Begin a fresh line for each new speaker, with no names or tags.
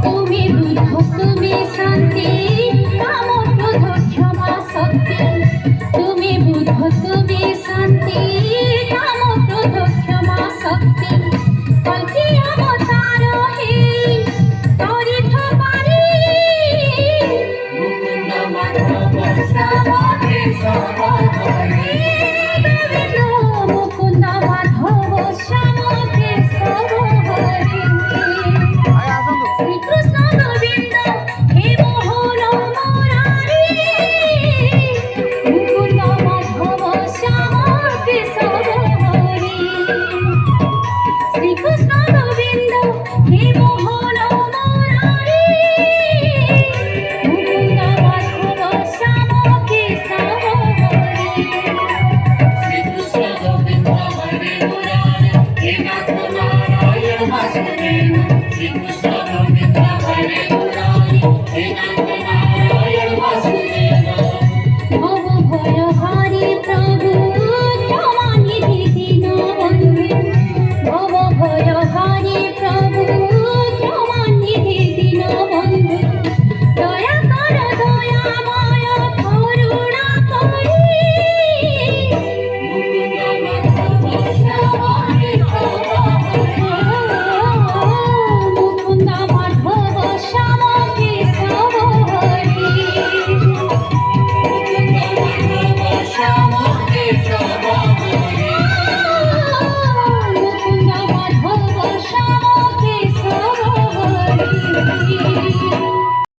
তুমি বুদ্ধ তুমি শান্তি কাম ক্রোধ ক্ষমা শক্তি তুমি বুদ্ধ তুমি শান্তি কাম ক্রোধ ক্ষমা শক্তি কল্কি অবতার হে তরিথ পারি মুকুন্দ মাধব শ্যাম কেশব হরি গোবিন্দ মুকুন্দ মাধব শ্যাম কেশব হরি শ্রীকৃষ্ণ গোবিন্দ হে মোহন মুরারি মুকুন্দ মাধব শ্যাম কেশব হরি শ্রীকৃষ্ণ গোবিন্দ হে মোহন মুরারি মুকুন্দ মাধব শ্যাম কেশব হরি শ্রীকৃষ্ণ গোবিন্দ হরে মুরারি হে নাথ নারায়ণ বাসুদেব শ্রীকৃষ্ণ গোবিন্দ হরে মুরারি হে নাথ নারায়ণ বাসুদেব ভব ভয় হরি প্রভু ক্ষমা নিধি দীনবন্ধু ভব ভয় হরি প্রভু ক্ষমা নিধি দীনবন্ধু দয়া কর দয়াময় করুণা করি মুকুন্দ মাধব শ্যাম কেশব মুকুন্দ মাধব শ্যাম কেশব হরি মুকুন্দ মাধব শ্যাম কেশব হরি মুকুন্দ মাধব শ্যাম কেশব হরি